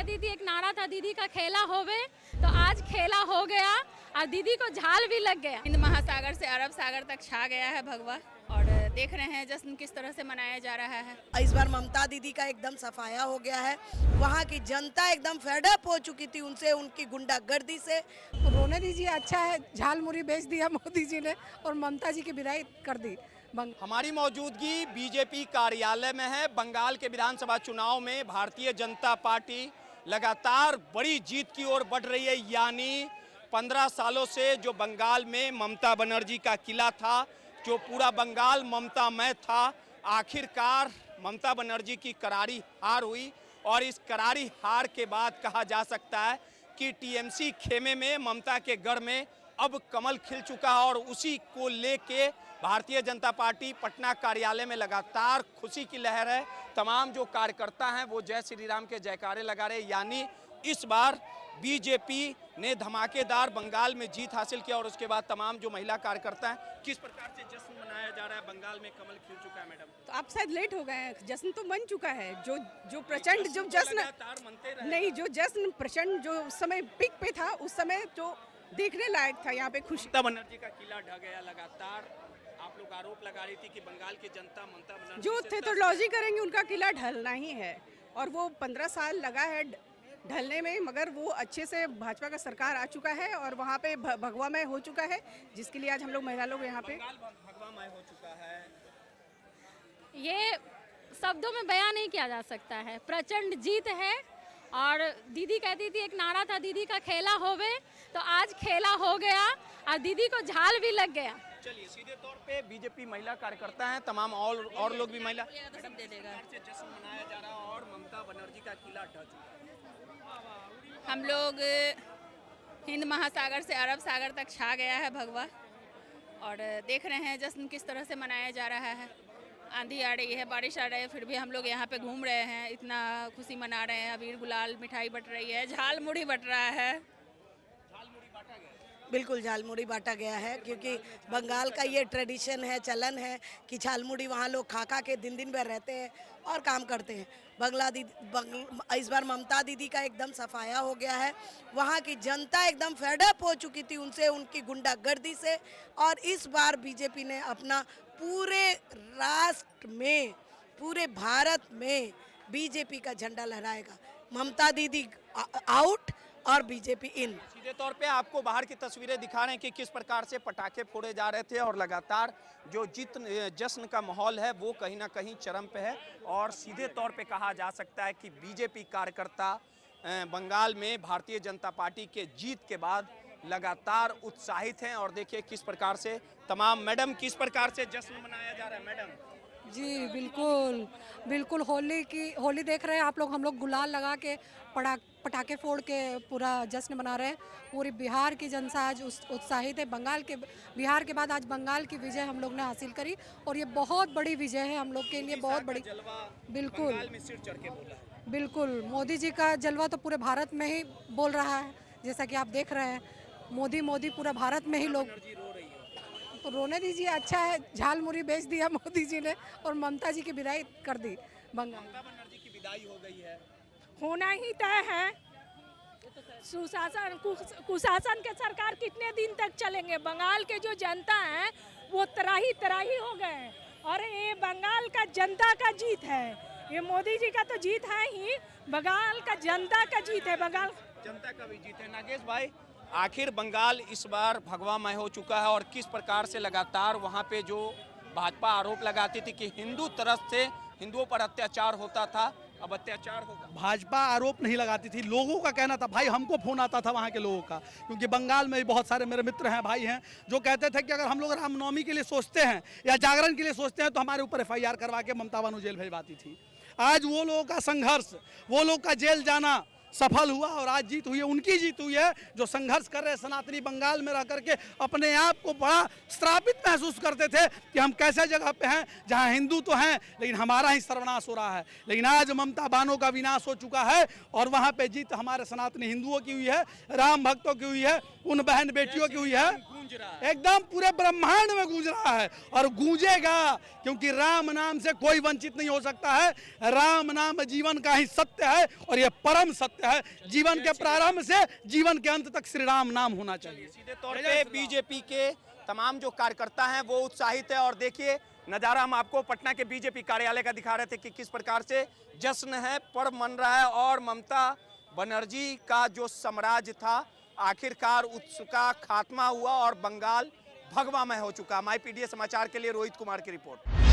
कहती थी, एक नारा था दीदी का खेला होवे, तो आज खेला हो गया और दीदी को झाल भी लग गया। हिंद महासागर से अरब सागर तक छा गया है भगवा और देख रहे हैं जश्न किस तरह से मनाया जा रहा है। इस बार ममता दीदी का एकदम सफाया हो गया है। वहाँ की जनता एकदम फेडअप हो चुकी थी उनसे, उनकी गुंडागर्दी से। रोने दीजिए, अच्छा है, झाल मुरी बेच दिया मोदी जी ने और ममता जी की विदाई कर दी। हमारी मौजूदगी बीजेपी कार्यालय में है। बंगाल के विधानसभा चुनाव में भारतीय जनता पार्टी लगातार बड़ी जीत की ओर बढ़ रही है। यानी 15 सालों से जो बंगाल में ममता बनर्जी का किला था, जो पूरा बंगाल ममतामय था, आखिरकार ममता बनर्जी की करारी हार हुई और इस करारी हार के बाद कहा जा सकता है कि टीएमसी खेमे में, ममता के गढ़ में अब कमल खिल चुका है और उसी को लेके भारतीय जनता पार्टी पटना कार्यालय में लगातार खुशी की लहर है। तमाम जो कार्यकर्ता हैं वो जय श्री राम के जयकारे लगा रहे। यानी इस बार बीजेपी ने धमाकेदार बंगाल में जीत हासिल किया और उसके बाद तमाम जो महिला कार्यकर्ता हैं, किस प्रकार से जश्न मनाया जा रहा है? बंगाल में कमल खिल चुका है मैडम। तो आप शायद लेट हो गए हैं, जश्न तो मन चुका है। जो प्रचंड जो जश्न नहीं, जो जश्न प्रचंड जो उस समय पिक पे था, उस समय जो देखने लायक था। यहाँ पे खुशी। ममता बनर्जी का किला ढह गया लगातार। आप लोग आरोप लगा रही थी कि बंगाल की जनता ममता बनर्जी जो थे तो लॉजिक करेंगे, उनका किला ढलना ही है और वो 15 साल लगा है ढलने में, मगर वो अच्छे से भाजपा का सरकार आ चुका है और वहाँ पे भगवामय हो चुका है, जिसके लिए आज हम लोग महिला लोग यहाँ पे भगवामय हो चुका है। ये शब्दों में बयान नहीं किया जा सकता है। प्रचंड जीत है और दीदी कहती थी, एक नारा था दीदी का खेला होवे, तो आज खेला हो गया और दीदी को झाल भी लग गया। चलिए, सीधे तौर पे बीजेपी महिला कार्यकर्ता हैं, तमाम और लोग भी महिला दे देगा। से जश्न मनाया जा रहा है और ममता बनर्जी का किला ढह चुका है। हम लोग हिंद महासागर से अरब सागर तक छा गया है भगवा और देख रहे हैं जश्न किस तरह से मनाया जा रहा है। आंधी आ रही है, बारिश आ रही है, फिर भी हम लोग यहाँ पे घूम रहे हैं, इतना खुशी मना रहे हैं। अबीर गुलाल मिठाई बट रही है, झाल मुड़ी बट रहा है। बिल्कुल झालमुड़ी बांटा गया है, क्योंकि बंगाल का ये ट्रेडिशन है, चलन है कि झालमुड़ी वहाँ लोग खा के दिन भर रहते हैं और काम करते हैं। इस बार ममता दीदी का एकदम सफाया हो गया है। वहाँ की जनता एकदम फेडअप हो चुकी थी उनसे, उनकी गुंडागर्दी से। और इस बार बीजेपी ने अपना पूरे राष्ट्र में, पूरे भारत में बीजेपी का झंडा लहराएगा। ममता दीदी आउट और बीजेपी इन। सीधे तौर पे आपको बाहर की तस्वीरें दिखा रहे हैं कि किस प्रकार से पटाखे फोड़े जा रहे थे और लगातार जो जश्न का माहौल है वो कहीं ना कहीं चरम पे है। और सीधे तौर पे कहा जा सकता है कि बीजेपी कार्यकर्ता बंगाल में भारतीय जनता पार्टी के जीत के बाद लगातार उत्साहित हैं। और देखिए किस प्रकार से तमाम, मैडम किस प्रकार से जश्न मनाया जा रहा है मैडम? जी बिल्कुल होली देख रहे हैं आप लोग। हम लोग गुलाल लगा के पटाखे फोड़ के पूरा जश्न मना रहे हैं। पूरी बिहार की जनता आज उत्साहित है। बिहार के बाद आज बंगाल की विजय हम लोग ने हासिल करी और ये बहुत बड़ी विजय है हम लोग के लिए, बहुत बड़ी। बिल्कुल मोदी जी का जलवा तो पूरे भारत में ही बोल रहा है, जैसा कि आप देख रहे हैं। मोदी पूरा भारत में ही लोग। तो रोने दीजिए, अच्छा है, झाल मुरी बेच दिया मोदी जी ने और ममता जी की विदाई कर दी। बंगाल ममता बनर्जी की विदाई हो गई है, होना ही तय है। कुशासन के सरकार कितने दिन तक चलेंगे? बंगाल के जो जनता है वो तराही हो गए हैं और ये बंगाल का जनता का जीत है। ये मोदी जी का तो जीत है ही, बंगाल का जनता का जीत है। बंगाल जनता का भी जीत है। नागेश भाई, आखिर बंगाल इस बार भगवामय हो चुका है और किस प्रकार से लगातार वहाँ पे जो भाजपा आरोप लगाती थी कि हिंदू तरफ से हिंदुओं पर अत्याचार होता था, अब अत्याचार होगा। भाजपा आरोप नहीं लगाती थी, लोगों का कहना था। भाई हमको फोन आता था वहाँ के लोगों का, क्योंकि बंगाल में भी बहुत सारे मेरे मित्र हैं, भाई हैं, जो कहते थे कि अगर हम लोग रामनवमी के लिए सोचते हैं या जागरण के लिए सोचते हैं तो हमारे ऊपर FIR करवा के ममता बानू जेल भेजवाती थी। आज वो लोगों का संघर्ष, वो लोग का जेल जाना सफल हुआ और आज जीत हुई है, उनकी जीत हुई है जो संघर्ष कर रहे सनातनी बंगाल में रह करके अपने आप को बड़ा श्रापित महसूस करते थे कि हम कैसे जगह पे हैं जहां हिंदू तो हैं लेकिन हमारा ही सर्वनाश हो रहा है। लेकिन आज ममता बानों का विनाश हो चुका है और वहां पे जीत हमारे सनातनी हिंदुओं की हुई है, राम भक्तों की हुई है, उन बहन बेटियों की हुई है। गूंज रहा है। एकदम पूरे ब्रह्मांड में गूंज रहा है और गूंजेगा, क्योंकि राम नाम से कोई वंचित नहीं हो सकता है। राम नाम जीवन का ही सत्य है और ये परम सत्य है। जीवन के प्रारंभ से जीवन के अंत तक श्री राम नाम होना चाहिए। सीधे तौर पे बीजेपी के तमाम जो कार्यकर्ता हैं वो उत्साहित है और देखिए नज़ारा हम आपको पटना के बीजेपी कार्यालय का दिखा रहे थे कि किस प्रकार से जश्न है, पर्व मन रहा है और ममता बनर्जी का जो साम्राज्य था आखिरकार उसका खात्मा हुआ और बंगाल भगवामय हो चुका। माई पीडीए समाचार के लिए रोहित कुमार की रिपोर्ट।